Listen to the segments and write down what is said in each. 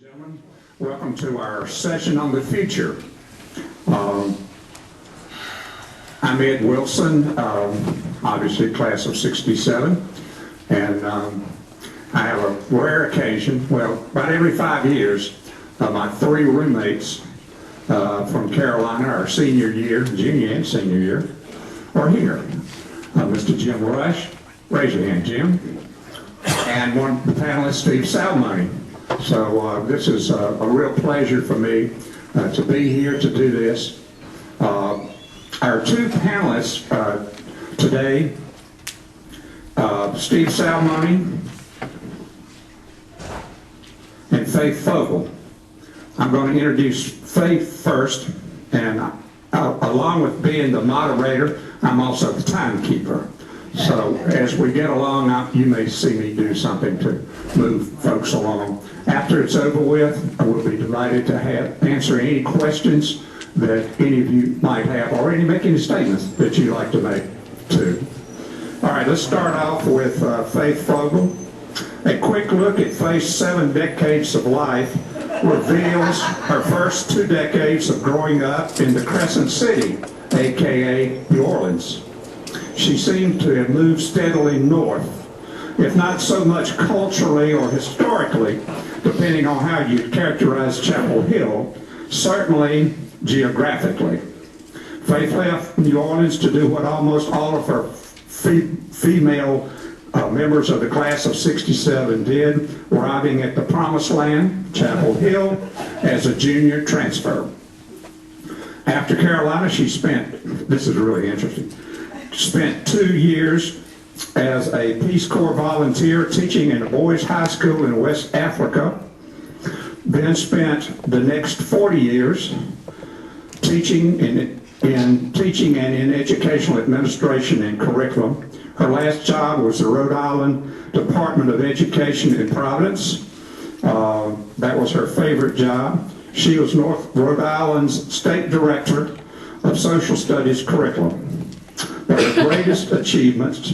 Gentlemen, welcome to our session on the future. I'm Ed Wilson, obviously class of 67, and I have a rare occasion, well, about every 5 years, my three roommates from Carolina, our senior year, junior and senior year, are here. Mr. Jim Rush, raise your hand, Jim, and one of the panelists, Steve Salmony. So this is a real pleasure for me to be here to do this. Our two panelists today, Steve Salmony and Faith Fogle. I'm going to introduce Faith first, and along with being the moderator, I'm also the timekeeper. So as we get along, you may see me do something to move folks along. After it's over with, I will be delighted to answer any questions that any of you might have, or make any statements that you'd like to make too. All right, let's start off with Faith Fogle. A quick look at Faith's 7 decades of life reveals her first 2 decades of growing up in the Crescent City, aka New Orleans. She seemed to have moved steadily north, if not so much culturally or historically, depending on how you characterize Chapel Hill, certainly geographically. Faith left New Orleans to do what almost all of her female members of the class of 67 did, arriving at the Promised Land, Chapel Hill, as a junior transfer. After Carolina, she spent, this is really interesting, spent 2 years as a Peace Corps volunteer teaching in a boys' high school in West Africa, then spent the next 40 years teaching in teaching and in educational administration and curriculum. Her last job was the Rhode Island Department of Education in Providence. That was her favorite job. She was North Rhode Island's State Director of Social Studies Curriculum. But her greatest achievements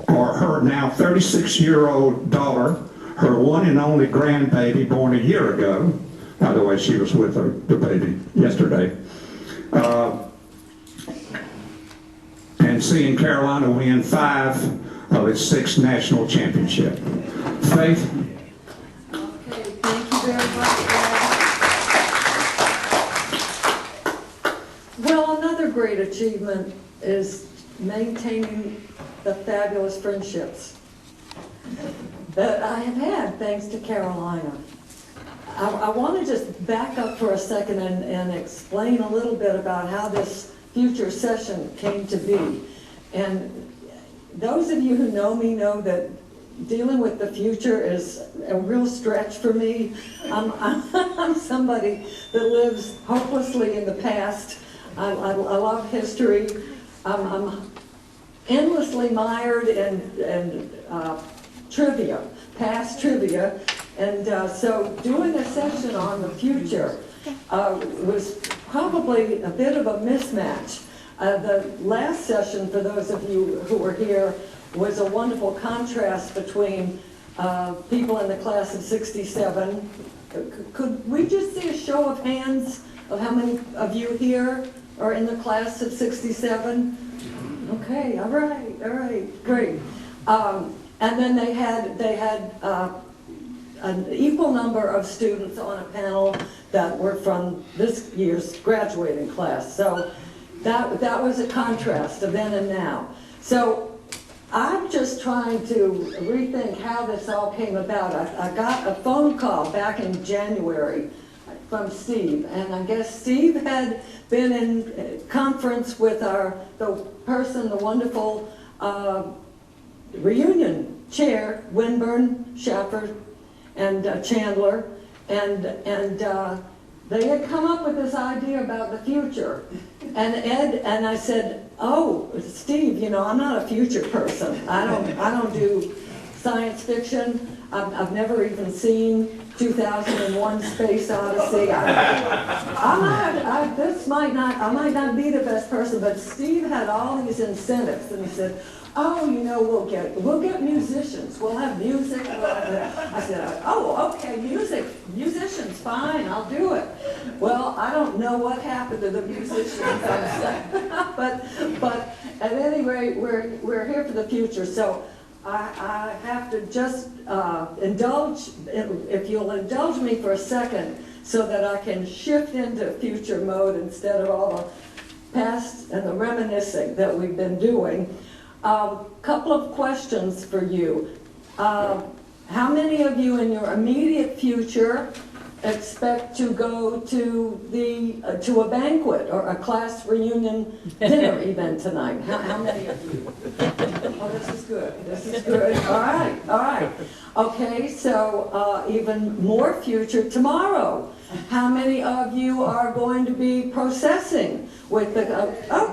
are her now 36-year-old daughter, her one and only grandbaby born a year ago. By the way, she was with the baby yesterday. And seeing Carolina win 5 of its 6 national championships. Faith? Okay, thank you very much. Well, another great achievement is maintaining the fabulous friendships that I have had thanks to Carolina. I want to just back up for a second and explain a little bit about how this future session came to be. And those of you who know me know that dealing with the future is a real stretch for me. I'm somebody that lives hopelessly in the past. I love history. I'm endlessly mired in trivia, past trivia, and so doing a session on the future was probably a bit of a mismatch. The last session, for those of you who were here, was a wonderful contrast between people in the class of 67. Could we just see a show of hands of how many of you here are in the class of 67? Okay, all right, great. And then they had an equal number of students on a panel that were from this year's graduating class. So that was a contrast of then and now. So I'm just trying to rethink how this all came about. I got a phone call back in January from Steve, and I guess Steve had been in conference with the wonderful reunion chair, Winburn, Shepard, and Chandler, and they had come up with this idea about the future. And Ed and I said, "Oh, Steve, you know, I'm not a future person. I don't do science fiction. I've never even seen 2001 Space Odyssey. I might not be the best person, but Steve had all these incentives, and he said, oh, you know, we'll get musicians. We'll have music. I said, oh, okay, musicians, fine, I'll do it. Well, I don't know what happened to the musicians, but at any rate, we're here for the future. So I have to just indulge, if you'll indulge me for a second, so that I can shift into future mode instead of all the past and the reminiscing that we've been doing. Couple of questions for you. How many of you in your immediate future expect to go to a banquet or a class reunion dinner event tonight? How many of you? Oh, this is good. This is good. All right. All right. Okay. So even more future tomorrow. How many of you are going to be processing with the? Okay. All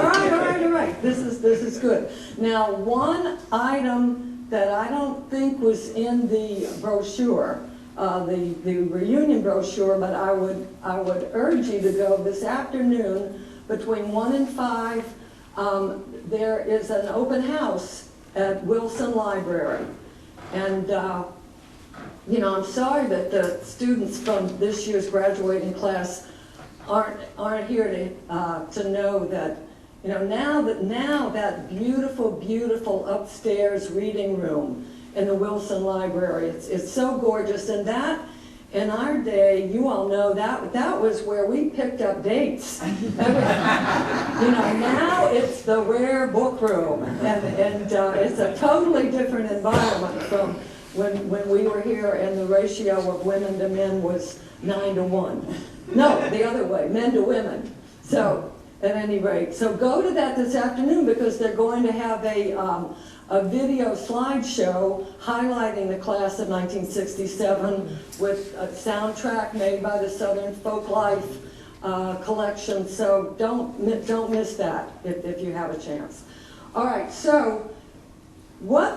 right. All right. All right. This is good. Now, one item that I don't think was in the brochure. The reunion brochure, but I would urge you to go this afternoon between 1 and 5. There is an open house at Wilson Library, and you know, I'm sorry that the students from this year's graduating class aren't here to know that, you know, now that beautiful upstairs reading room in the Wilson Library. It's so gorgeous, and that, in our day, you all know that was where we picked up dates. You know, now it's the rare book room, and it's a totally different environment from when we were here, and the ratio of women to men was 9 to 1. No, the other way, men to women. So, at any rate, so go to that this afternoon, because they're going to have a video slideshow highlighting the class of 1967 with a soundtrack made by the Southern Folklife collection. So don't miss that if you have a chance. All right, so one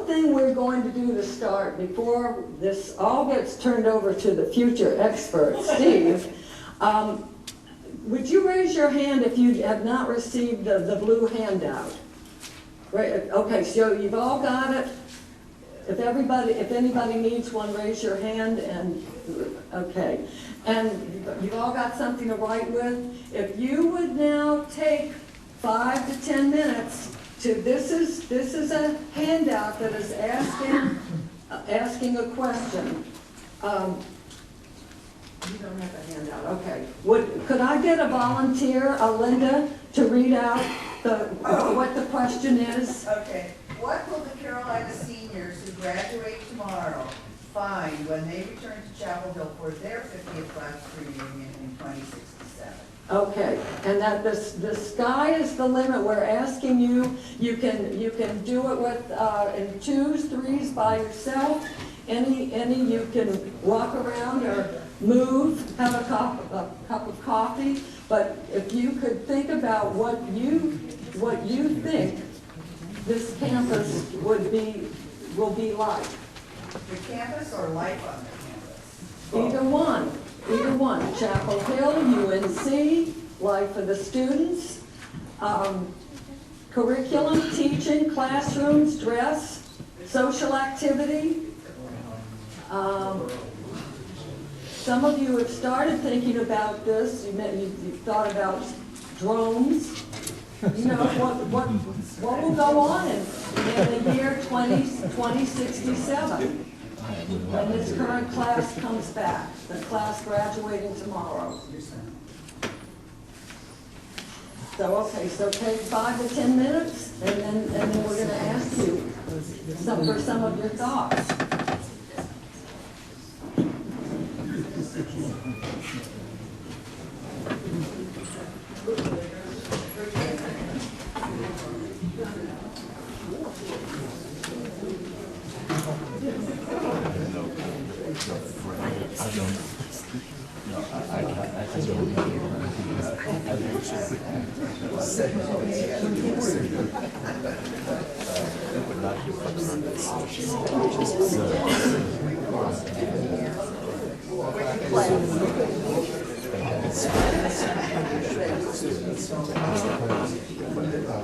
thing we're going to do to start before this all gets turned over to the future expert, Steve, would you raise your hand if you have not received the blue handout? Right, okay, so you've all got it. If anybody needs one, raise your hand, and okay. And you've all got something to write with. If you would now take 5 to 10 minutes to, this is a handout that is asking a question. You don't have a handout, okay. Could I get a volunteer, Linda, to read out what the question is? Okay. What will the Carolina seniors who graduate tomorrow find when they return to Chapel Hill for their 50th class reunion in 2067? Okay, and that the sky is the limit. We're asking you. You can do it with in 2s, 3s by yourself. Any you can walk around or move, have a cup of coffee. But if you could think about what you think this campus will be like. The campus or life on the campus? Either one. Chapel Hill, UNC, life of the students, curriculum, teaching, classrooms, dress, social activity. Some of you have started thinking about this. You've thought about drones. You know, what will go on in the year 2067 when this current class comes back, the class graduating tomorrow. So, okay, so take 5 to 10 minutes, and then we're going to ask you for some of your thoughts.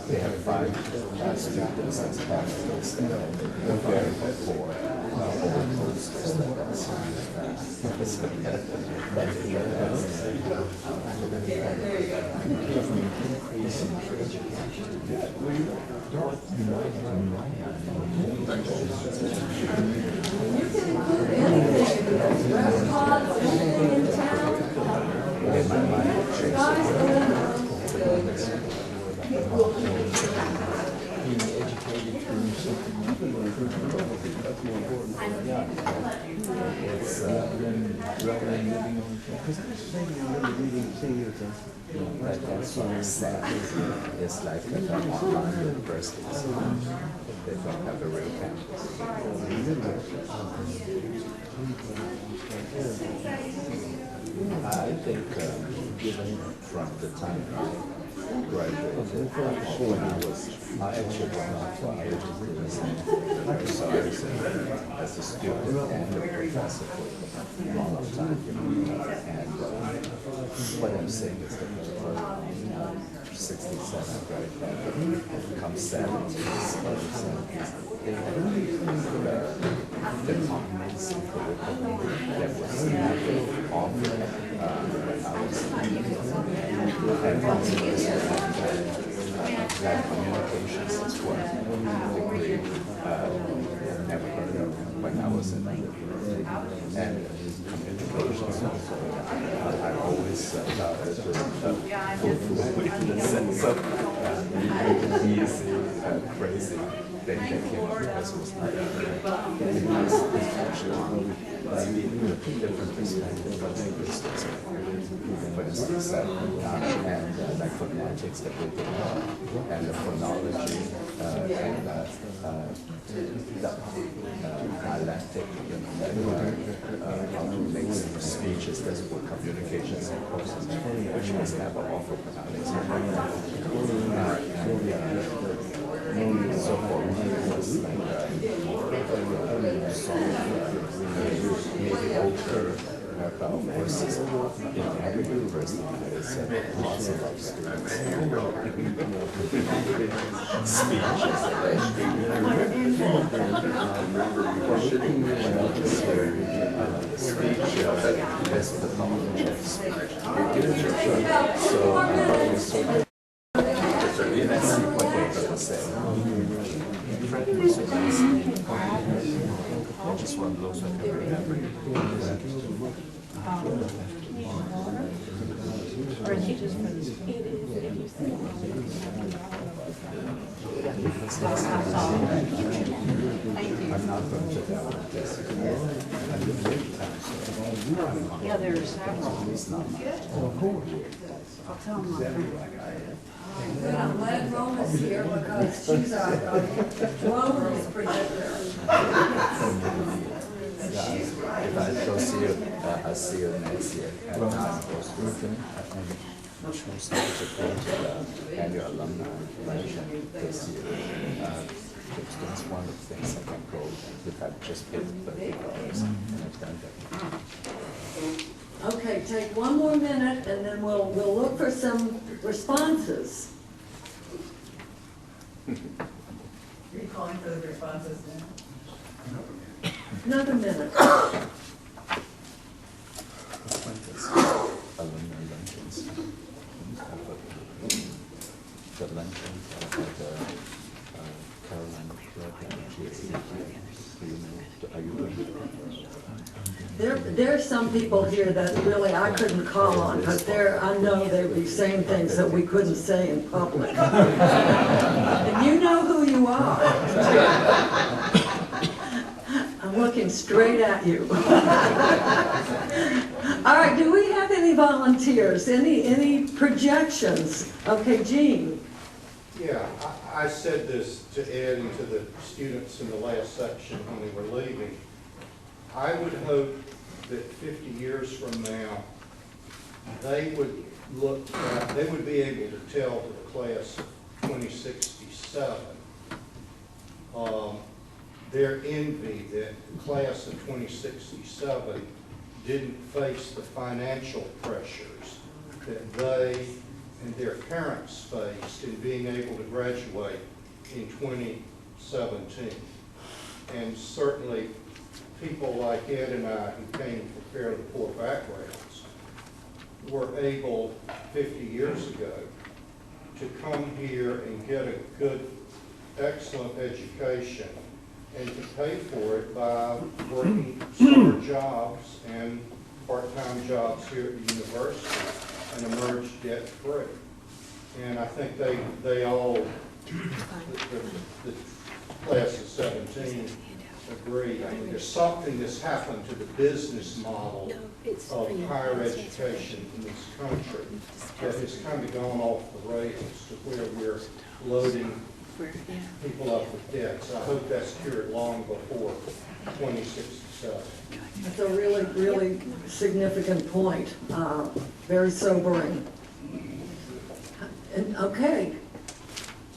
They have 5 students as panelists, and they're very poor all students. You can include anything, restaurants, anything in town. Sky's the limit. That's what I'm saying. It's like an online university. They don't have a real campus. I think from the time I graduated, when I actually went on to higher degrees, so I was as a student and a professor for a long time. And what I'm saying is that for 67 graduated, come 70s, early 70s, they had the amazing curriculum that was never offered when I was and like communications as well. Degree, never heard of when I was in university. And communications also, I always thought it was in the sense of easy, crazy thing that came up because it was not maybe different perspective of linguistics. For instance, and like phonetics that we did, and the phonology, and dialectic, how to make speeches that's for communications and process, which was never offered when I was so for me it was like maybe older about courses in every university. There's lots of students. Speech is the knowledge of speech. So let's see what they're going to say. Just one of those I can remember. Or is he just for the speed? I'm not going to that this. Yeah, there's several. It's not much. I'll tell him my friend. Good, I'm glad Rona's here because she's our wellness predictor. If I don't see you, I'll see you next year. And I'm supposed to choose to go to the annual alumni luncheon this year. That's one of the things I can go if I just paid $30 and I've done that. Okay, take one more minute and then we'll look for some responses. Are you calling for the responses now? Another minute. Alumni luncheons. The luncheon of the Carolina Club and GAC. Are you doing There's some people here that really I couldn't call on because I know they'd be saying things that we couldn't say in public. And you know who you are. I'm looking straight at you. All right, do we have any volunteers? Any projections? Okay, Jean. Yeah, I said this to Ed and to the students in the last section when we were leaving. I would hope that 50 years from now, they would be able to tell to the class of 2067 their envy that the class of 2067 didn't face the financial pressures that they and their parents faced in being able to graduate in 2017. And certainly people like Ed and I who came from fairly poor backgrounds were able 50 years ago to come here and get a good, excellent education and to pay for it by working summer jobs and part-time jobs here at the university and emerge debt-free. And I think they all, the class of 17 agree. I mean, there's something that's happened to the business model of higher education in this country that has kind of gone off the rails to where we're loading people up with debt. So I hope that's cured long before 2067. That's a really, really significant point, very sobering. And, okay,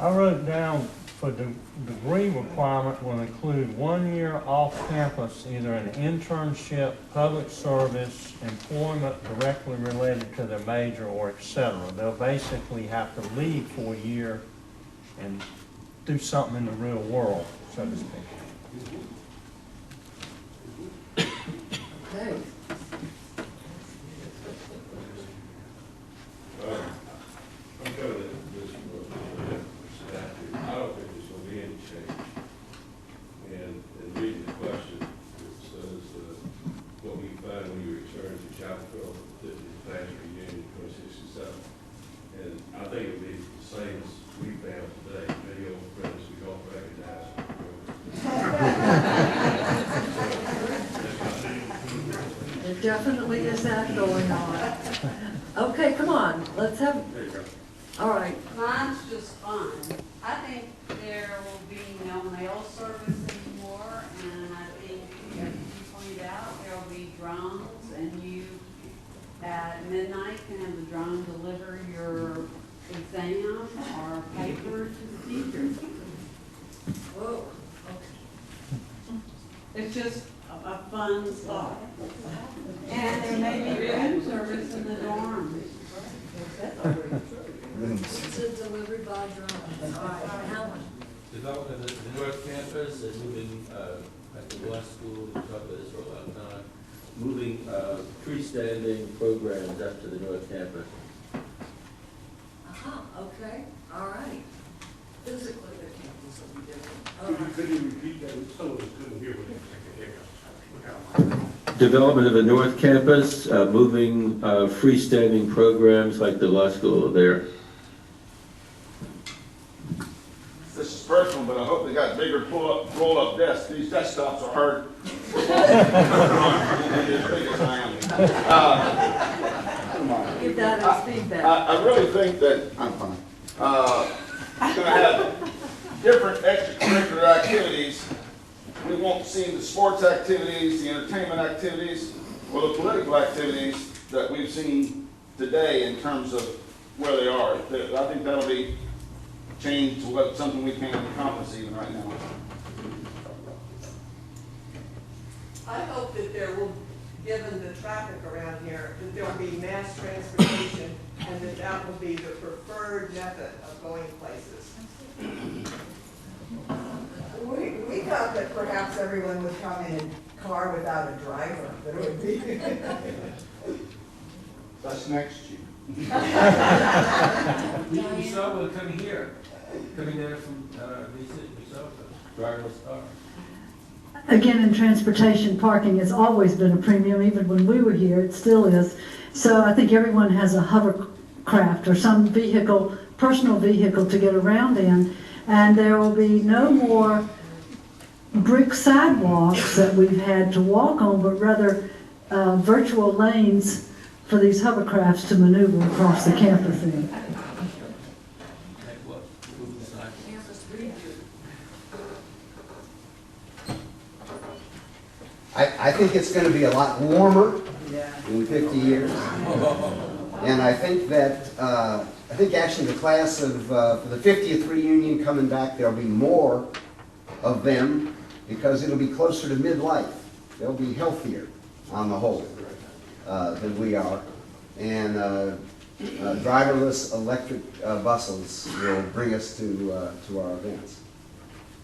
I wrote down for the degree requirement will include 1 year off campus, either an internship, public service, employment directly related to their major, or etc. They'll basically have to leave for a year and do something in the real world, so to speak. okay. I'm going to this statute. I don't think there's going to be any change. And reading the question, it says, what we find when you return to Chapel Hill, 50th class reunion, 2067. And I think it'll be the same as we found today. Many old friends we don't recognize. There definitely is that going on. Okay, come on, let's have, There you go. all right. Mine's just fun. I think there will be no mail service anymore, and I think, as you pointed out, there will be drones, and you, at midnight, can have the drone deliver your exam or paper to the teacher. Whoa. It's just a fun thought. And there may be room service in the dorms. It's a delivery by drone. All right, Helen. Development of the North Campus and moving, at the law school, we talked about this for a long time, moving freestanding programs up to the North Campus. Okay, all right. Physically, the campus will be different. All right. Could you repeat that? Some of us couldn't hear what you said. Development of the North Campus, moving freestanding programs like the law school there. This is personal, but I hope they got bigger roll-up desks. These desktops are hard. As big as I am. Come on. Give that as feedback. I really think that I'm fine. Going to have different extracurricular activities. We won't see the sports activities, the entertainment activities, or the political activities that we've seen today in terms of where they are. I think that'll be changed to what something we can't encompass even right now. I hope that there will, given the traffic around here, that there will be mass transportation and that that will be the preferred method of going places. We thought that perhaps everyone would come in a car without a driver, that it would be. That's next year. We saw one coming here, coming there from DC, we saw the driverless car. Again, in transportation, parking has always been a premium. Even when we were here, it still is. So I think everyone has a hovercraft or some vehicle, personal vehicle to get around in. And there will be no more brick sidewalks that we've had to walk on, but rather virtual lanes for these hovercrafts to maneuver across the campus in. I think it's going to be a lot warmer in 50 years. And I think that, I think actually the class of, for the 50th reunion coming back, there'll be more of them because it'll be closer to midlife. They'll be healthier on the whole than we are. And driverless electric buses will bring us to our events.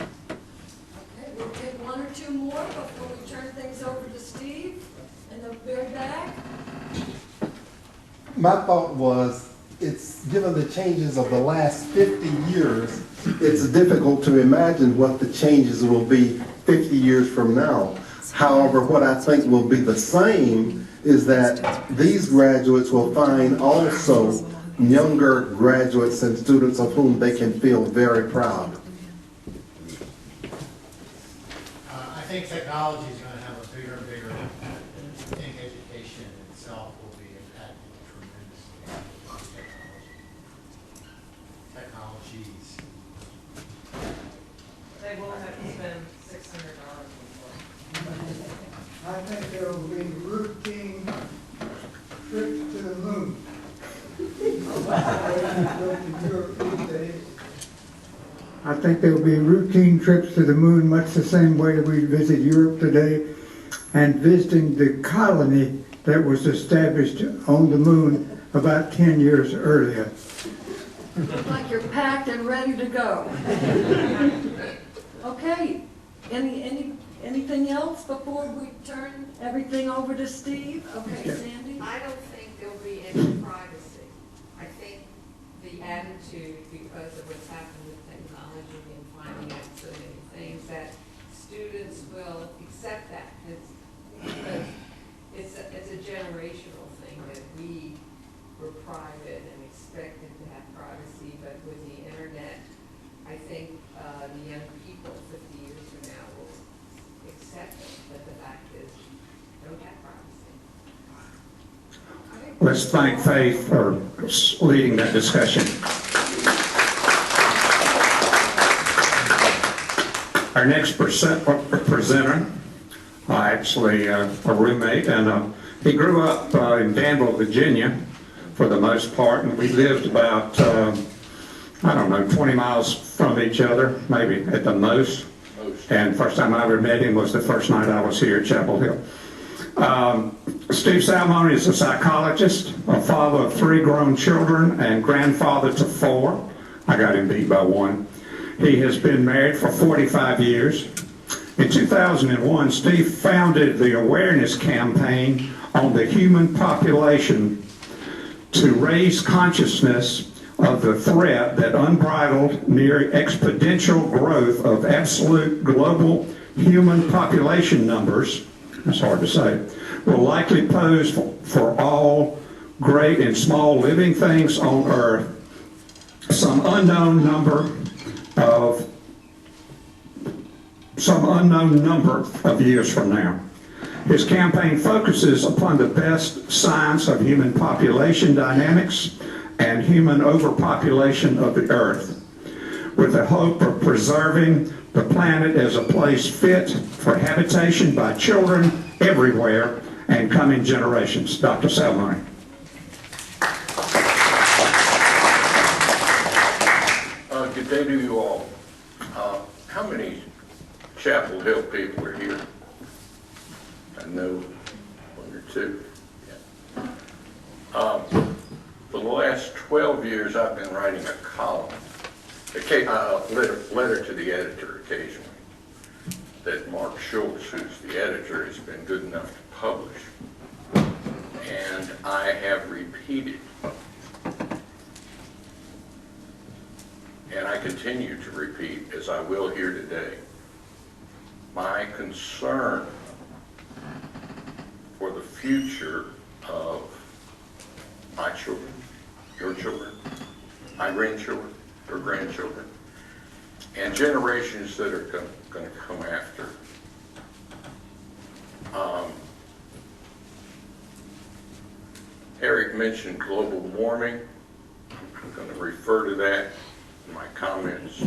Okay, we'll take one or two more before we turn things over to Steve in the very back. My thought was, it's given the changes of the last 50 years, it's difficult to imagine what the changes will be 50 years from now. However, what I think will be the same is that these graduates will find also younger graduates and students of whom they can feel very proud. I think technology is going to have a bigger and bigger impact. I think education itself will be impacted tremendously by technologies. They will have to spend $600 I think there will be routine trips to the moon. I think there will be routine trips to the moon, much the same way that we visit Europe today, and visiting the colony that was established on the moon about 10 years earlier. Look like you're packed and ready to go. Okay, anything else before we turn everything over to Steve? Okay, Sandy? I don't think there'll be any privacy. I think the attitude, because of what's happened with technology and finding out so many things, that students will accept that. It's a generational thing that we were private and expected to have privacy, but with the internet, I think the young people 50 years from now will accept it, but the fact is, don't have privacy. Let's thank Faith for leading that discussion. Our next presenter, actually a roommate, and he grew up in Danville, Virginia, for the most part, and we lived about, 20 miles from each other, maybe at the most. And first time I ever met him was the first night I was here at Chapel Hill. Steve Salmony is a psychologist, a father of 3 grown children, and grandfather to 4. I got him beat by 1. He has been married for 45 years. In 2001, Steve founded the awareness campaign on the human population to raise consciousness of the threat that unbridled, near exponential growth of absolute global human population numbers, that's hard to say, will likely pose for all great and small living things on Earth some unknown number of years from now. His campaign focuses upon the best science of human population dynamics and human overpopulation of the Earth, with the hope of preserving the planet as a place fit for habitation by children everywhere and coming generations. Dr. Salmony. Good day to you all. How many Chapel Hill people are here? I know 1 or 2. Yeah. For the last 12 years, I've been writing a column, letter to the editor occasionally, that Mark Schultz, who's the editor, has been good enough to publish. And I have repeated, and I continue to repeat, as I will here today, my concern for the future of my children, your children, my grandchildren, your grandchildren, and generations that are going to come after. Eric mentioned global warming. I'm going to refer to that in my comments.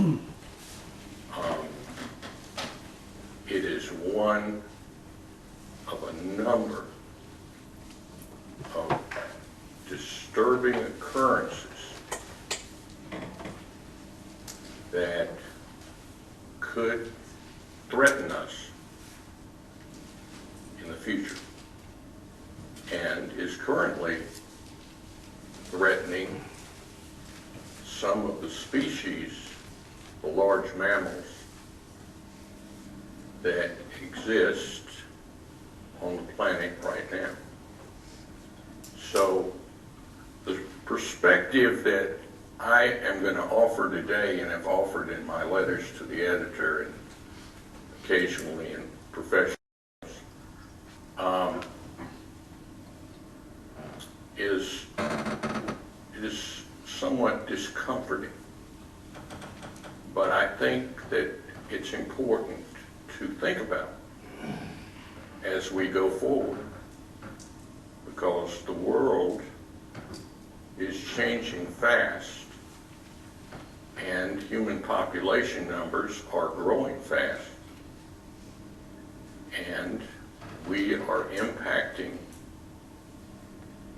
It is one of a number of disturbing occurrences that could threaten us in the future and is currently threatening some of the species, the large mammals that exist on the planet right now. So the perspective that I am going to offer today and have offered in my letters to the editor and occasionally in professionals is somewhat discomforting. But I think that it's important to think about as we go forward, because the world is changing fast and human population numbers are growing fast, and we are impacting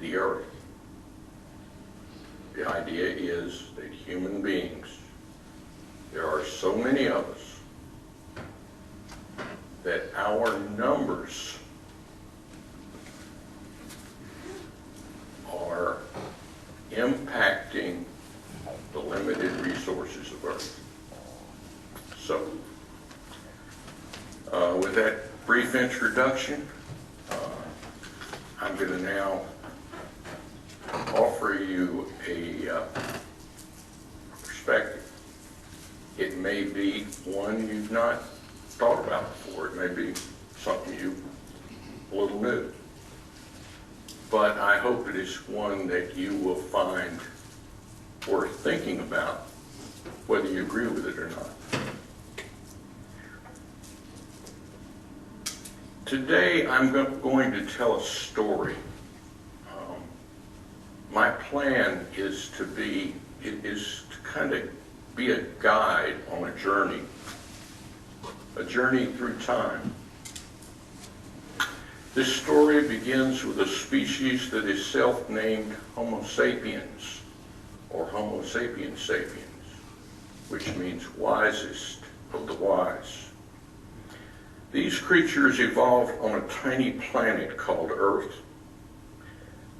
the earth. The idea is that human beings, there are so many of us, that our numbers are impacting the limited resources of Earth. So, with that brief introduction, I'm going to now offer you a perspective. It may be one you've not thought about before. It may be something a little new. But I hope it is one that you will find worth thinking about, whether you agree with it or not. Today I'm going to tell a story. My plan is to kind of be a guide on a journey through time. This story begins with a species that is self-named Homo sapiens, or Homo sapiens sapiens, which means wisest of the wise. These creatures evolved on a tiny planet called Earth.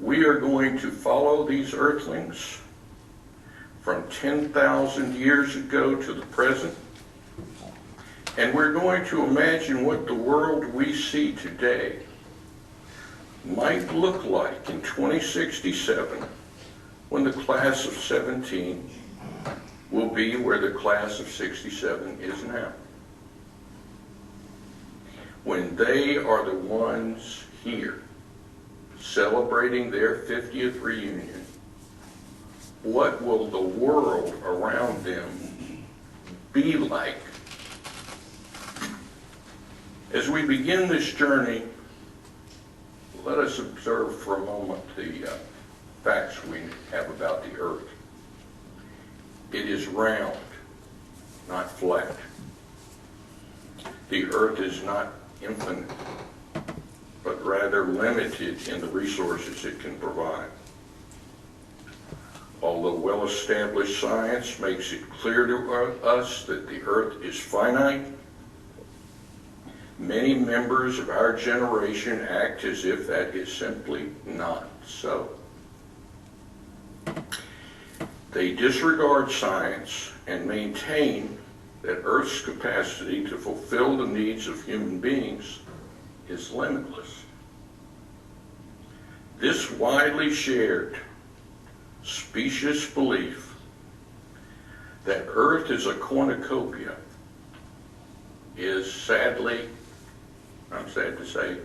We are going to follow these Earthlings from 10,000 years ago to the present, and we're going to imagine what the world we see today might look like in 2067, when the class of 17 will be where the class of 67 is now. When they are the ones here celebrating their 50th reunion, what will the world around them be like? As we begin this journey, let us observe for a moment the facts we have about the Earth. It is round, not flat. The Earth is not infinite, but rather limited in the resources it can provide. Although well-established science makes it clear to us that the Earth is finite, many members of our generation act as if that is simply not so. They disregard science and maintain that Earth's capacity to fulfill the needs of human beings is limitless. This widely shared, specious belief that Earth is a cornucopia is sadly, I'm sad to say,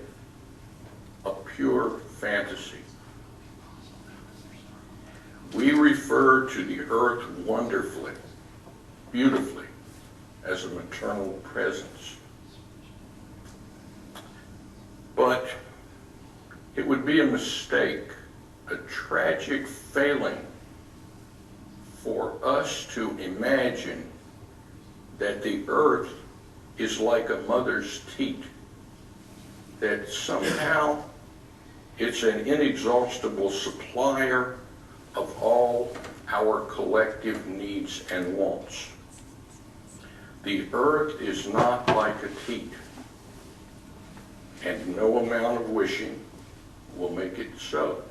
a pure fantasy. We refer to the Earth wonderfully, beautifully, as a maternal presence. But it would be a mistake, a tragic failing, for us to imagine that the Earth is like a mother's teat, that somehow it's an inexhaustible supplier of all our collective needs and wants. The earth is not like a teat, and no amount of wishing will make it so.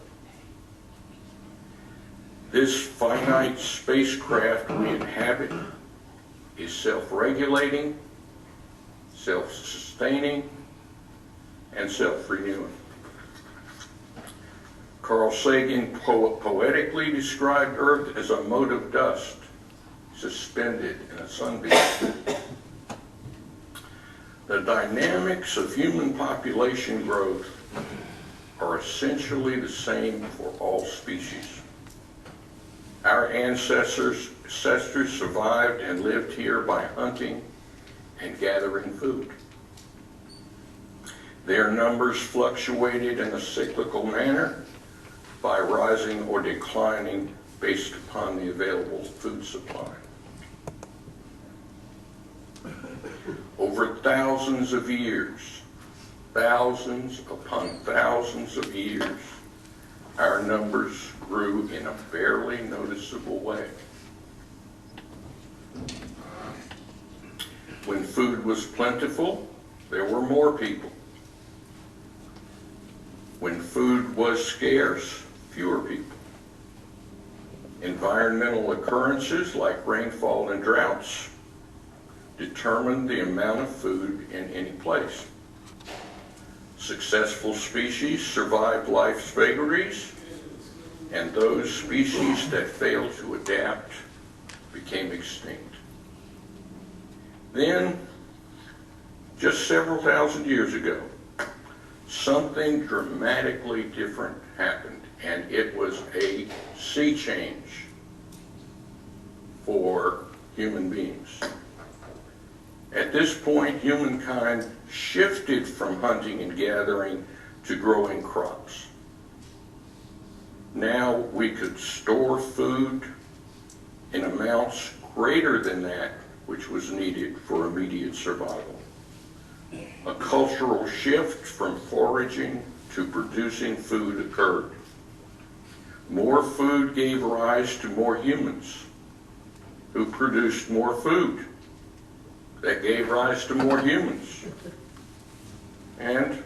This finite spacecraft we inhabit is self-regulating, self-sustaining, and self-renewing. Carl Sagan poetically described Earth as a mote of dust suspended in a sunbeam. The dynamics of human population growth are essentially the same for all species. Our ancestors survived and lived here by hunting and gathering food. Their numbers fluctuated in a cyclical manner by rising or declining based upon the available food supply. Over thousands of years, thousands upon thousands of years, our numbers grew in a barely noticeable way. When food was plentiful, there were more people. When food was scarce, fewer people. Environmental occurrences like rainfall and droughts determined the amount of food in any place. Successful species survived life's vagaries, and those species that failed to adapt became extinct. Then, just several thousand years ago, something dramatically different happened, and it was a sea change for human beings. At this point, humankind shifted from hunting and gathering to growing crops. Now we could store food in amounts greater than that which was needed for immediate survival. A cultural shift from foraging to producing food occurred. More food gave rise to more humans who produced more food. That gave rise to more humans. And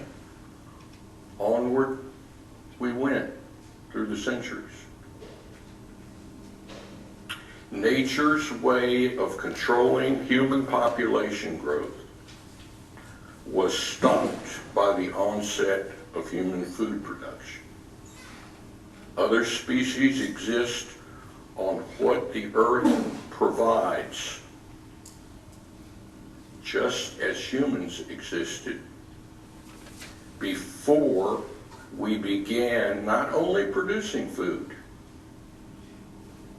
onward we went through the centuries. Nature's way of controlling human population growth was stopped by the onset of human food production. Other species exist on what the earth provides, just as humans existed before we began not only producing food,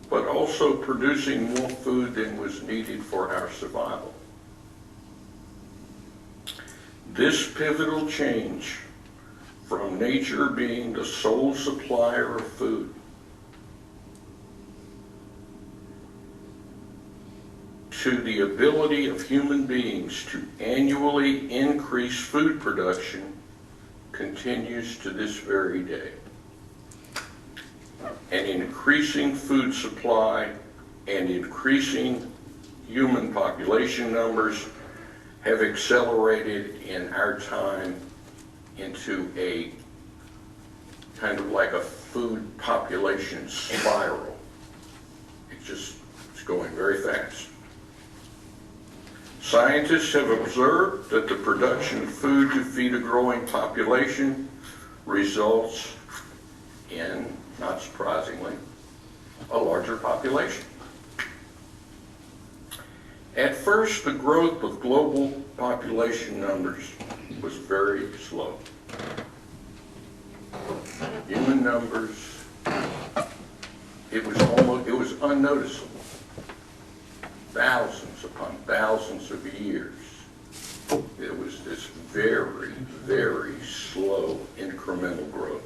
but also producing more food than was needed for our survival. This pivotal change from nature being the sole supplier of food to the ability of human beings to annually increase food production continues to this very day. An increasing food supply and increasing human population numbers have accelerated in our time into a kind of like a food population spiral. It's going very fast. Scientists have observed that the production of food to feed a growing population results in, not surprisingly, a larger population. At first, the growth of global population numbers was very slow. Human numbers, it was unnoticeable. Thousands upon thousands of years. It was this very, very slow incremental growth.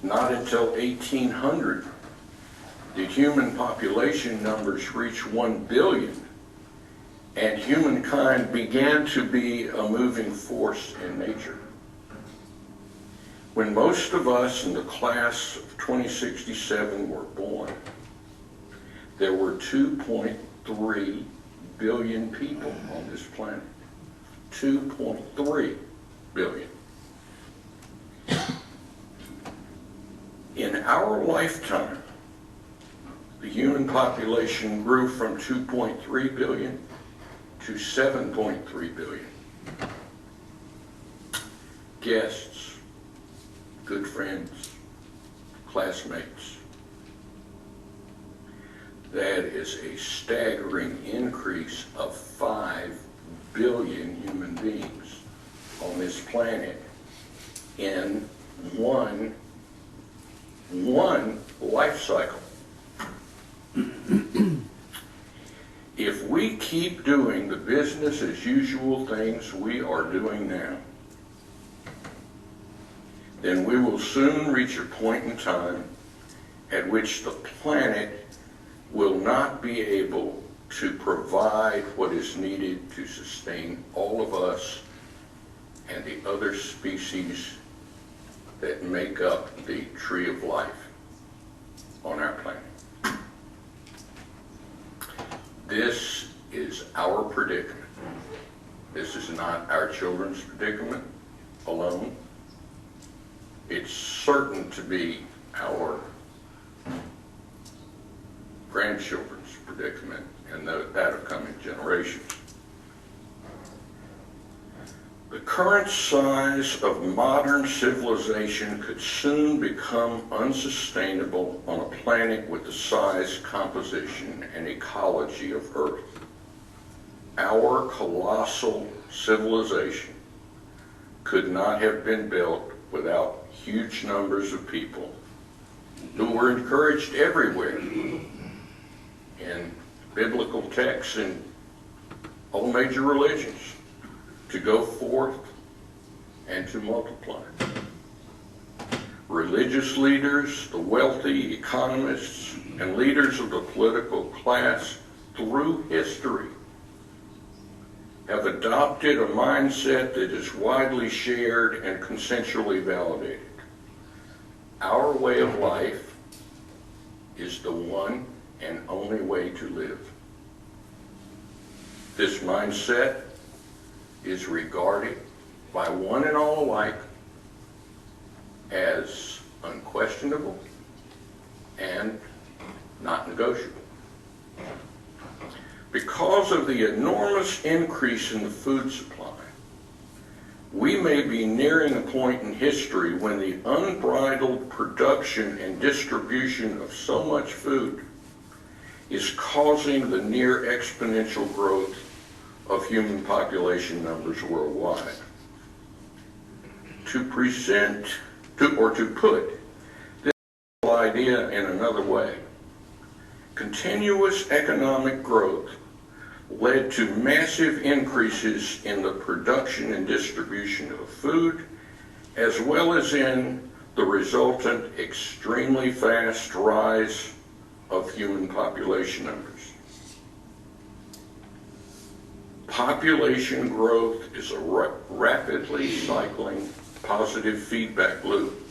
Not until 1800 did human population numbers reach 1 billion, and humankind began to be a moving force in nature. When most of us in the class of 2067 were born, there were 2.8 2.3 billion people on this planet. 2.3 billion. In our lifetime, the human population grew from 2.3 billion to 7.3 billion. Guests, good friends, classmates. That is a staggering increase of 5 billion human beings on this planet in one life cycle. If we keep doing the business as usual things we are doing now, then we will soon reach a point in time at which the planet will not be able to provide what is needed to sustain all of us and the other species that make up the tree of life on our planet. This is our predicament. This is not our children's predicament alone. It's certain to be our grandchildren's predicament and that of coming generations. The current size of modern civilization could soon become unsustainable on a planet with the size, composition, and ecology of Earth. Our colossal civilization could not have been built without huge numbers of people who were encouraged everywhere in biblical texts and all major religions to go forth and to multiply. Religious leaders, the wealthy, economists, and leaders of the political class through history have adopted a mindset that is widely shared and consensually validated. Our way of life is the one and only way to live. This mindset is regarded by one and all alike as unquestionable and not negotiable. Because of the enormous increase in the food supply, we may be nearing a point in history when the unbridled production and distribution of so much food is causing the near exponential growth of human population numbers worldwide. To put this idea in another way, continuous economic growth led to massive increases in the production and distribution of food, as well as in the resultant extremely fast rise of human population numbers. Population growth is a rapidly cycling positive feedback loop.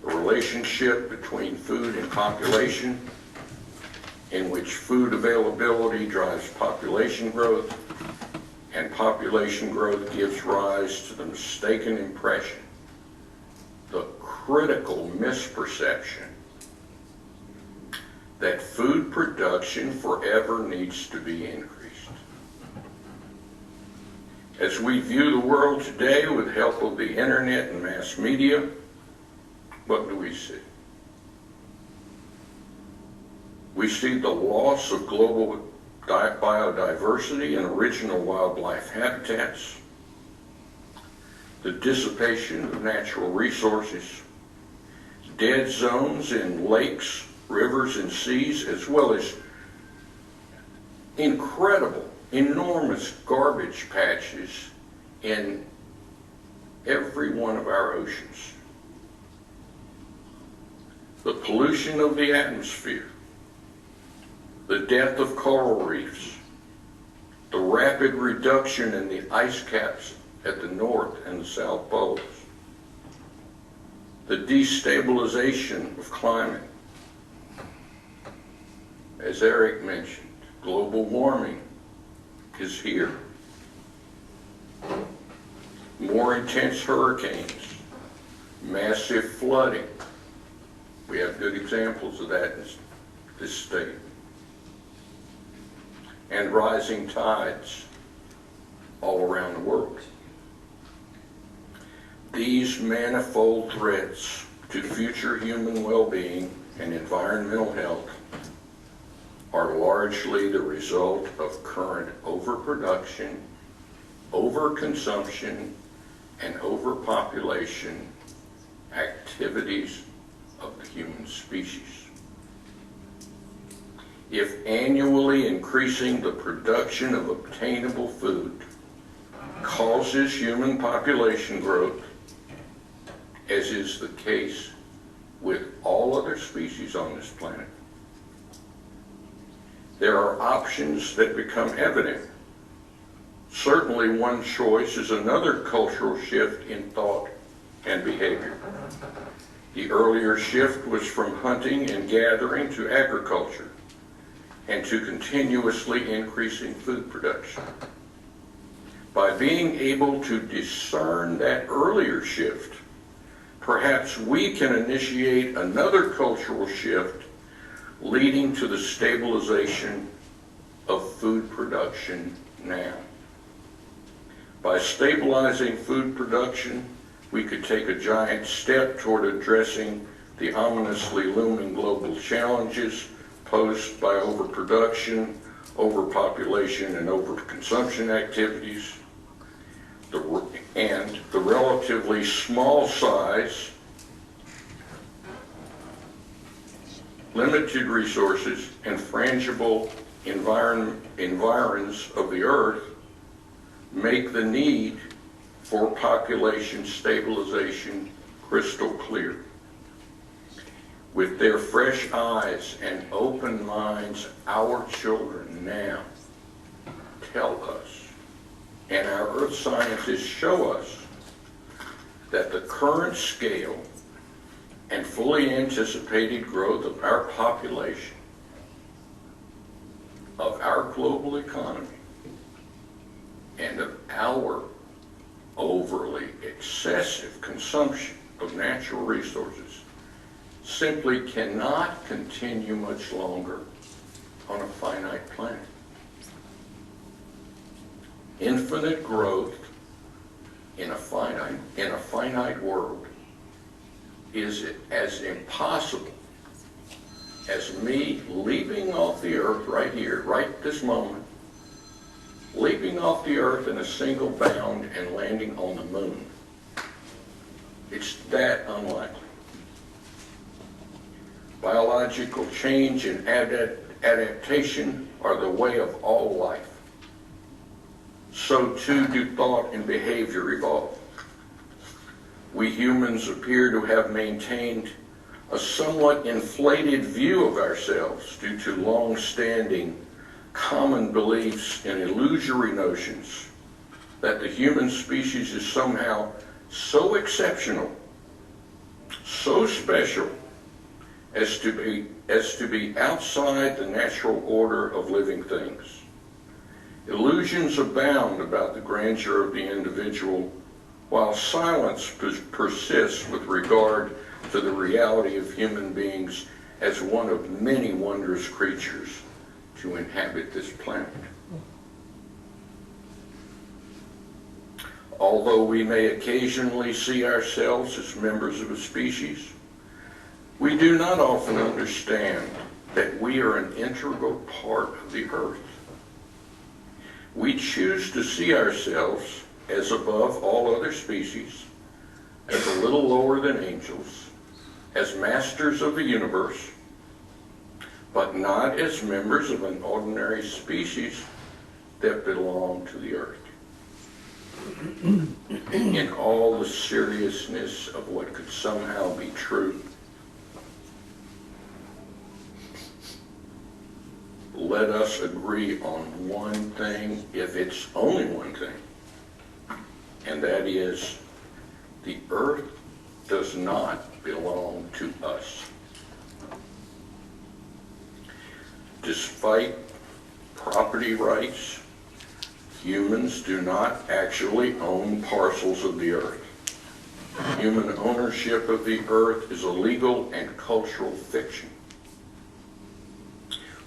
A relationship between food and population, in which food availability drives population growth, and population growth gives rise to the mistaken impression, the critical misperception, that food production forever needs to be increased. As we view the world today with the help of the internet and mass media, what do we see? We see the loss of global biodiversity and original wildlife habitats, the dissipation of natural resources, dead zones in lakes, rivers, and seas, as well as incredible, enormous garbage patches in every one of our oceans. The pollution of the atmosphere, the death of coral reefs, the rapid reduction in the ice caps at the North and the South Poles, the destabilization of climate, as Eric mentioned, Global warming is here. More intense hurricanes, massive flooding. We have good examples of that in this state. And rising tides all around the world. These manifold threats to future human well-being and environmental health are largely the result of current overproduction, overconsumption, and overpopulation activities of the human species. If annually increasing the production of obtainable food causes human population growth, as is the case with all other species on this planet, there are options that become evident. Certainly one choice is another cultural shift in thought and behavior. The earlier shift was from hunting and gathering to agriculture and to continuously increasing food production. By being able to discern that earlier shift, perhaps we can initiate another cultural shift leading to the stabilization of food production now. By stabilizing food production, we could take a giant step toward addressing the ominously looming global challenges posed by overproduction, overpopulation, and overconsumption activities, and the relatively small size, limited resources, and frangible environs of the earth make the need for population stabilization crystal clear. With their fresh eyes and open minds, our children now tell us, and our earth scientists show us, that the current scale and fully anticipated growth of our population, of our global economy, and of our overly excessive consumption of natural resources simply cannot continue much longer on a finite planet. Infinite growth in a finite world is as impossible as me leaping off the earth right here, right this moment, leaping off the earth in a single bound and landing on the moon. It's that unlikely. Biological change and adaptation are the way of all life. So too do thought and behavior evolve. We humans appear to have maintained a somewhat inflated view of ourselves due to long-standing common beliefs and illusory notions that the human species is somehow so exceptional, so special, as to be outside the natural order of living things. Illusions abound about the grandeur of the individual, while silence persists with regard to the reality of human beings as one of many wondrous creatures to inhabit this planet. Although we may occasionally see ourselves as members of a species, we do not often understand that we are an integral part of the earth. We choose to see ourselves as above all other species, as a little lower than angels, as masters of the universe, but not as members of an ordinary species that belong to the earth. In all the seriousness of what could somehow be true, let us agree on one thing, if it's only one thing, and that is the earth does not belong to us. Despite property rights. Humans do not actually own parcels of the earth. Human ownership of the earth is a legal and cultural fiction.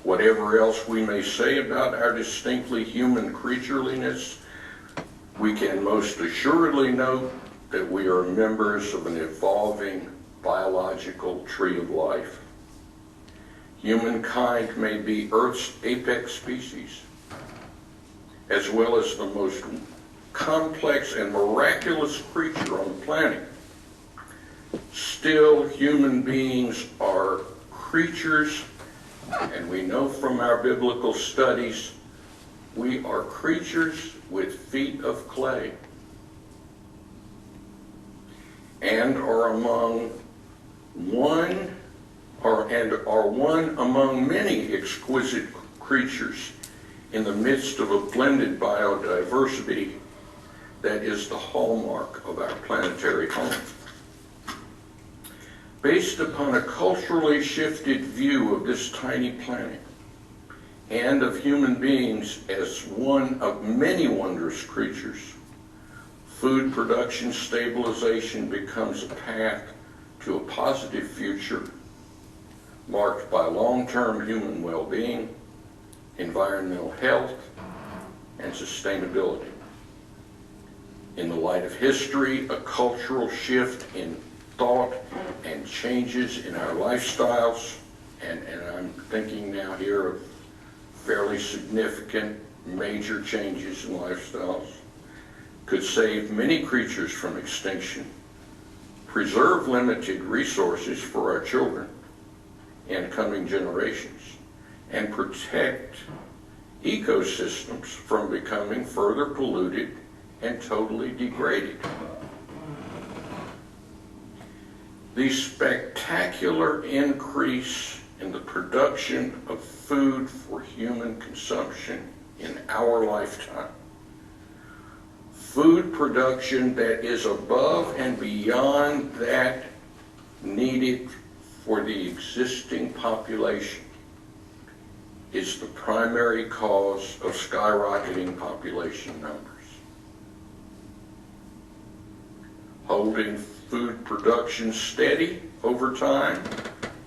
Whatever else we may say about our distinctly human creatureliness, we can most assuredly note that we are members of an evolving biological tree of life. Humankind may be Earth's apex species, as well as the most complex and miraculous creature on the planet. Still, human beings are creatures, and we know from our biblical studies, we are creatures with feet of clay, and are one among many exquisite creatures in the midst of a blended biodiversity that is the hallmark of our planetary home. Based upon a culturally shifted view of this tiny planet and of human beings as one of many wondrous creatures, food production stabilization becomes a path to a positive future marked by long-term human well-being, environmental health, and sustainability. In the light of history, a cultural shift in thought and changes in our lifestyles, and I'm thinking now here of fairly significant major changes in lifestyles, could save many creatures from extinction, preserve limited resources for our children and coming generations, and protect ecosystems from becoming further polluted and totally degraded. The spectacular increase in the production of food for human consumption in our lifetime, food production that is above and beyond that needed for the existing population, is the primary cause of skyrocketing population numbers. Holding food production steady over time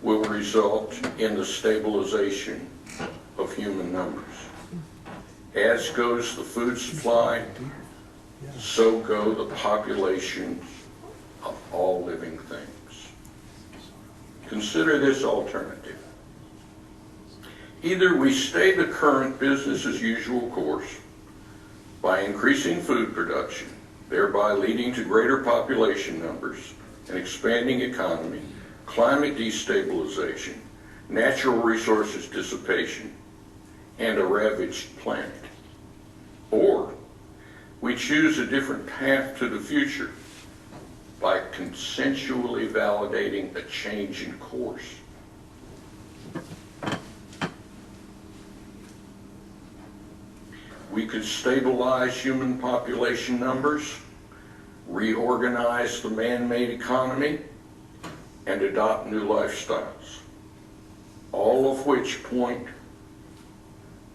will result in the stabilization of human numbers. As goes the food supply, so go the populations of all living things. Consider this alternative. Either we stay the current business as usual course by increasing food production, thereby leading to greater population numbers, an expanding economy, climate destabilization, natural resources dissipation, and a ravaged planet. Or we choose a different path to the future by consensually validating a change in course. We could stabilize human population numbers, reorganize the man-made economy, and adopt new lifestyles, all of which point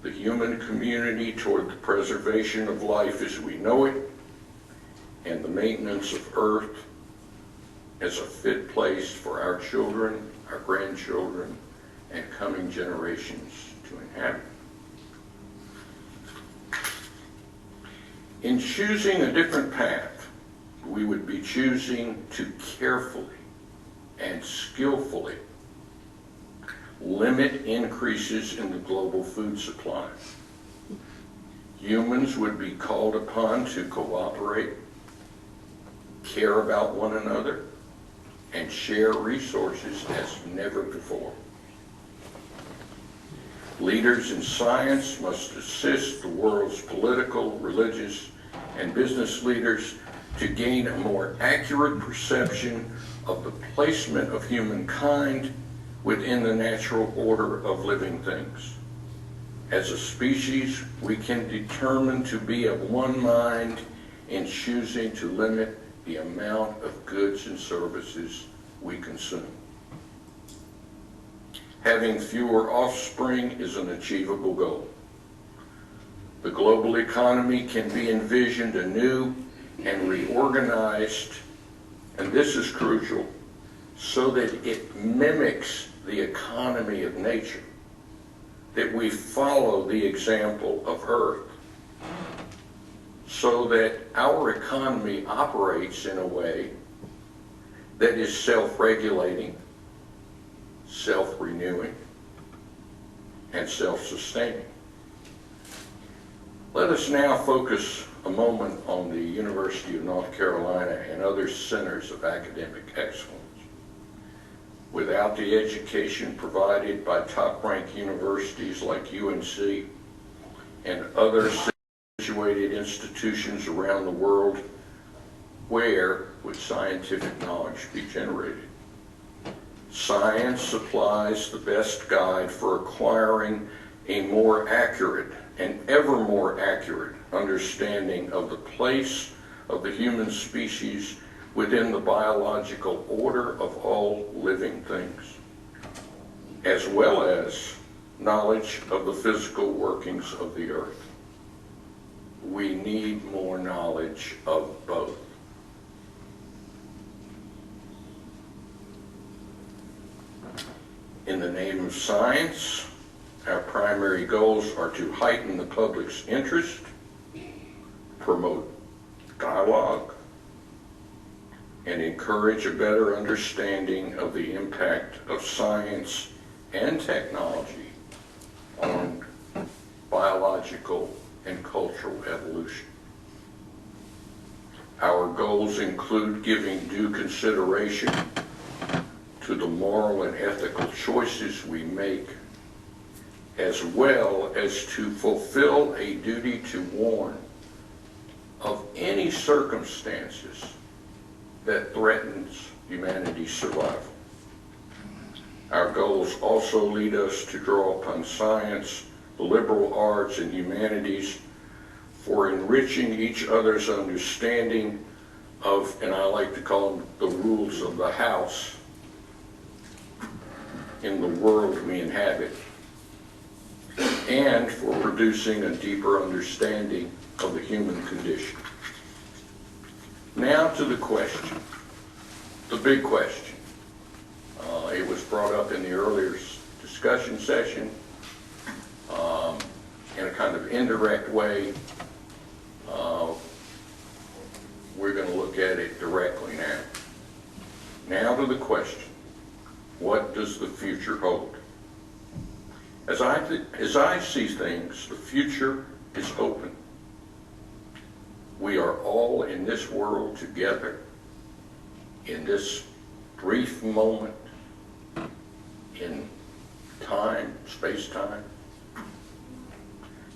the human community toward the preservation of life as we know it and the maintenance of Earth as a fit place for our children, our grandchildren, and coming generations to inhabit. In choosing a different path, we would be choosing to carefully and skillfully limit increases in the global food supply. Humans would be called upon to cooperate, care about one another, and share resources as never before. Leaders in science must assist the world's political, religious, and business leaders to gain a more accurate perception of the placement of humankind within the natural order of living things. As a species, we can determine to be of one mind in choosing to limit the amount of goods and services we consume. Having fewer offspring is an achievable goal. The global economy can be envisioned anew and reorganized, and this is crucial, so that it mimics the economy of nature, that we follow the example of Earth, so that our economy operates in a way that is self-regulating, self-renewing, and self-sustaining. Let us now focus a moment on the University of North Carolina and other centers of academic excellence. Without the education provided by top-ranked universities like UNC and other situated institutions around the world, where would scientific knowledge be generated? Science supplies the best guide for acquiring a more accurate and ever more accurate understanding of the place of the human species within the biological order of all living things, as well as knowledge of the physical workings of the earth. We need more knowledge of both. In the name of science, our primary goals are to heighten the public's interest, promote dialogue, and encourage a better understanding of the impact of science and technology on biological and cultural evolution. Our goals include giving due consideration to the moral and ethical choices we make, as well as to fulfill a duty to warn of any circumstances that threatens humanity's survival. Our goals also lead us to draw upon science, the liberal arts, and humanities for enriching each other's understanding of, and I like to call them, the rules of the house in the world we inhabit, and for producing a deeper understanding of the human condition. Now to the question, the big question. It was brought up in the earlier discussion session in a kind of indirect way. We're going to look at it directly now. Now to the question, what does the future hold? As I see things, the future is open. We are all in this world together in this brief moment in time, space-time.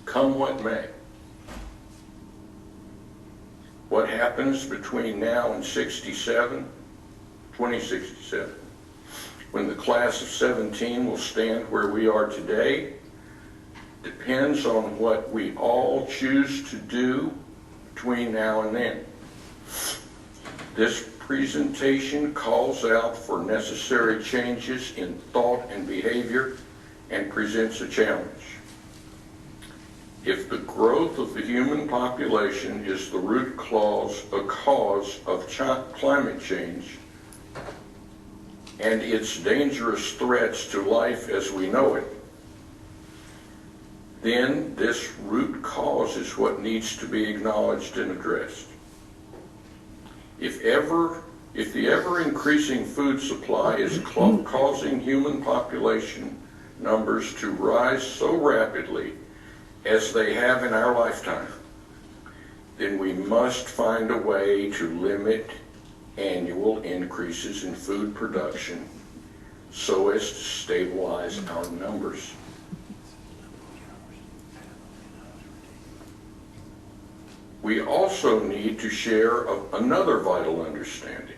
Come what may. What happens between now and 2067, when the class of 17 will stand where we are today, depends on what we all choose to do between now and then. This presentation calls out for necessary changes in thought and behavior and presents a challenge. If the growth of the human population is the root cause of climate change and its dangerous threats to life as we know it, then this root cause is what needs to be acknowledged and addressed. If the ever-increasing food supply is causing human population numbers to rise so rapidly as they have in our lifetime, then we must find a way to limit annual increases in food production so as to stabilize our numbers. We also need to share another vital understanding.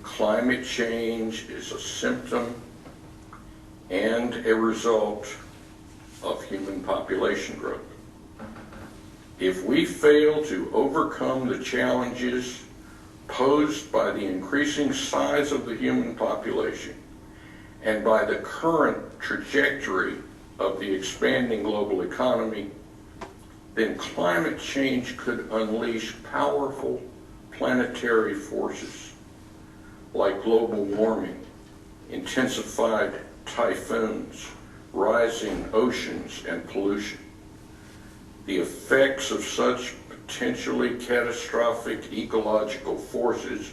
Climate change is a symptom and a result of human population growth. If we fail to overcome the challenges posed by the increasing size of the human population and by the current trajectory of the expanding global economy, then climate change could unleash powerful planetary forces like global warming, intensified typhoons, rising oceans, and pollution. The effects of such potentially catastrophic ecological forces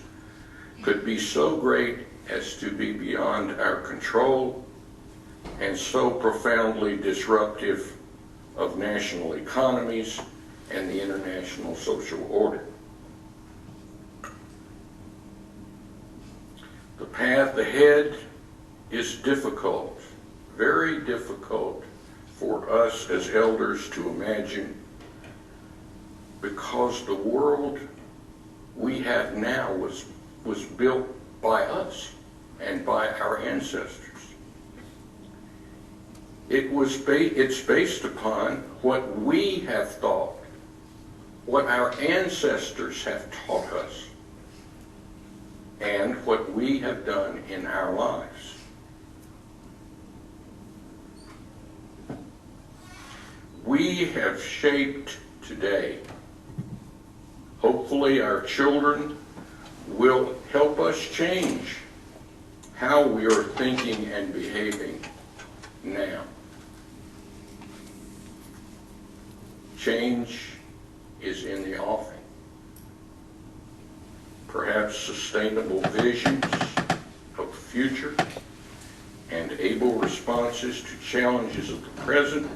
could be so great as to be beyond our control and so profoundly disruptive of national economies and the international social order. The path ahead is difficult, very difficult for us as elders to imagine, because the world we have now was built by us and by our ancestors. It's based upon what we have thought, what our ancestors have taught us, and what we have done in our lives. We have shaped today. Hopefully our children will help us change how we are thinking and behaving now. Change is in the offing. Perhaps sustainable visions of the future and able responses to challenges of the present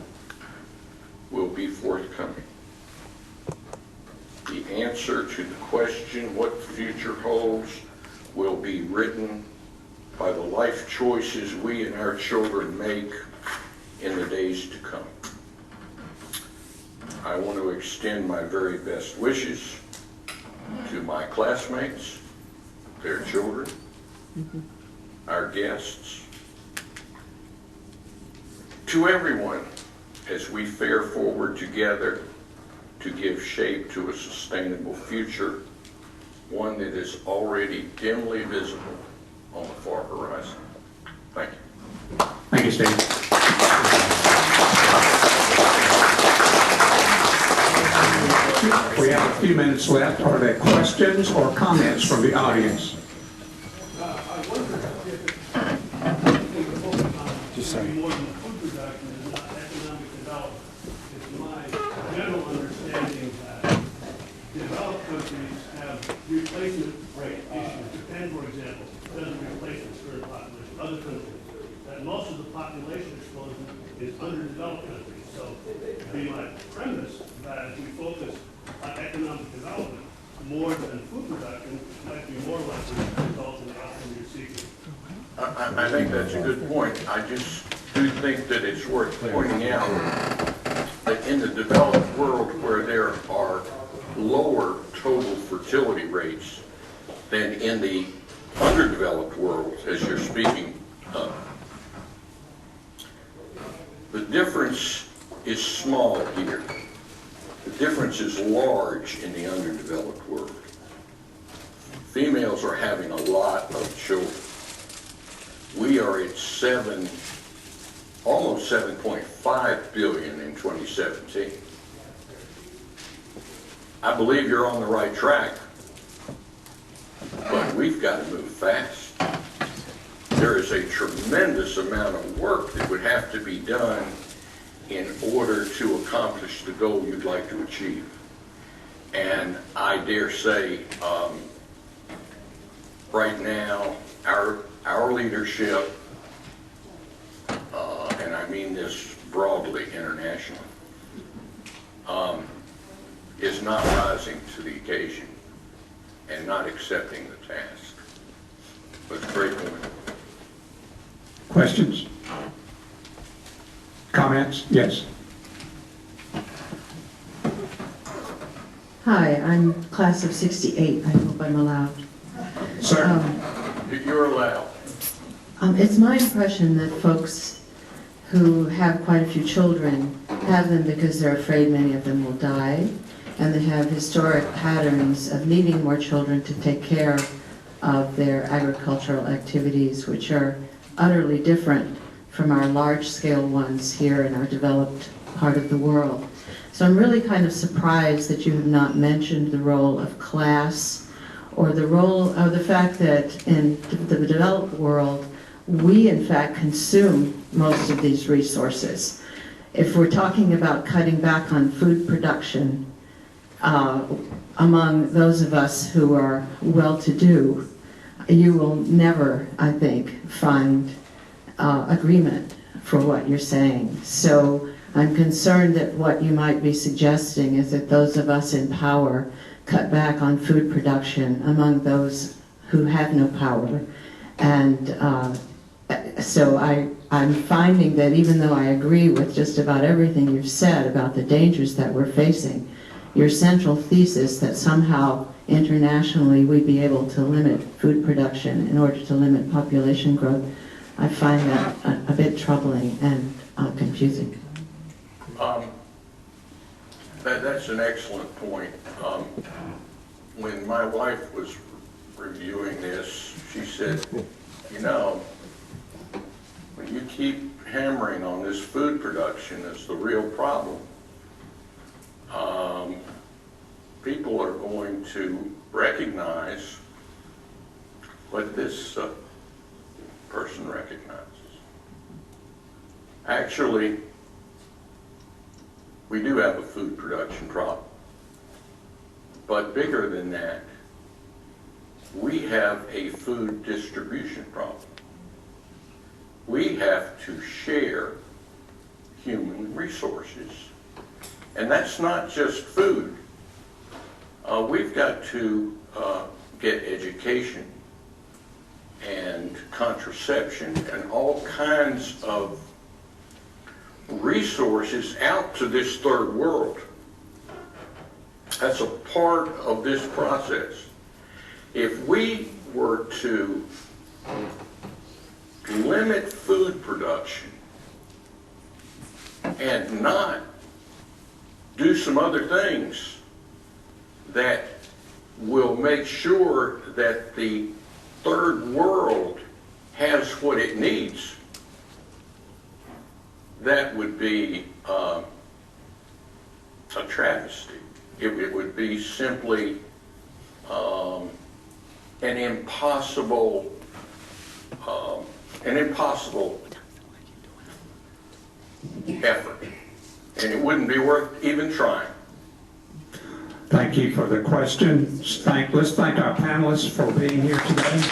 will be forthcoming. The answer to the question, what the future holds, will be written by the life choices we and our children make in the days to come. I want to extend my very best wishes to my classmates, their children, our guests, to everyone as we fare forward together to give shape to a sustainable future, one that is already dimly visible on the far horizon. Thank you. Thank you, Steve. We have a few minutes left. Are there questions or comments from the audience? I wonder if more than food production and not economic development. It's my general understanding that developed countries have replacement rate issues. Japan, for example, doesn't replace its current population. Other countries, that most of the population explosion is underdeveloped countries. So it'd be my premise that if we focus on economic development more than food production, might be more likely to result in the outcome you're seeking. I think that's a good point. I just do think that it's worth pointing out that in the developed world where there are lower total fertility rates than in the underdeveloped world, as you're speaking of, the difference is small here. The difference is large in the underdeveloped world. Females are having a lot of children. We are at almost 7.5 billion in 2017. I believe you're on the right track, but we've got to move fast. There is a tremendous amount of work that would have to be done in order to accomplish the goal you'd like to achieve. And I dare say, right now, our leadership, and I mean this broadly internationally, is not rising to the occasion and not accepting the task. But it's a great point. Questions? Comments? Yes. Hi, I'm class of 68. I hope I'm allowed. Sir, you're allowed. It's my impression that folks who have quite a few children have them because they're afraid many of them will die, and they have historic patterns of needing more children to take care of their agricultural activities, which are utterly different from our large-scale ones here in our developed part of the world. So So I'm really kind of surprised that you have not mentioned the role of class or the role of the fact that in the developed world, we in fact consume most of these resources. If we're talking about cutting back on food production, among those of us who are well-to-do, you will never, I think, find agreement for what you're saying. So I'm concerned that what you might be suggesting is that those of us in power cut back on food production among those who have no power. And so I'm finding that even though I agree with just about everything you've said about the dangers that we're facing, your central thesis that somehow internationally we'd be able to limit food production in order to limit population growth, I find that a bit troubling and confusing. That's an excellent point. When my wife was reviewing this, she said, you know, when you keep hammering on this food production as the real problem, people are going to recognize what this person recognizes. Actually, we do have a food production problem. But bigger than that, we have a food distribution problem. We have to share human resources. And that's not just food. We've got to get education and contraception and all kinds of resources out to this third world. That's a part of this process. If we were to limit food production and not do some other things that will make sure that the third world has what it needs, that would be a travesty. It would be simply an impossible effort, and it wouldn't be worth even trying. Thank you for the question. Let's thank our panelists for being here today.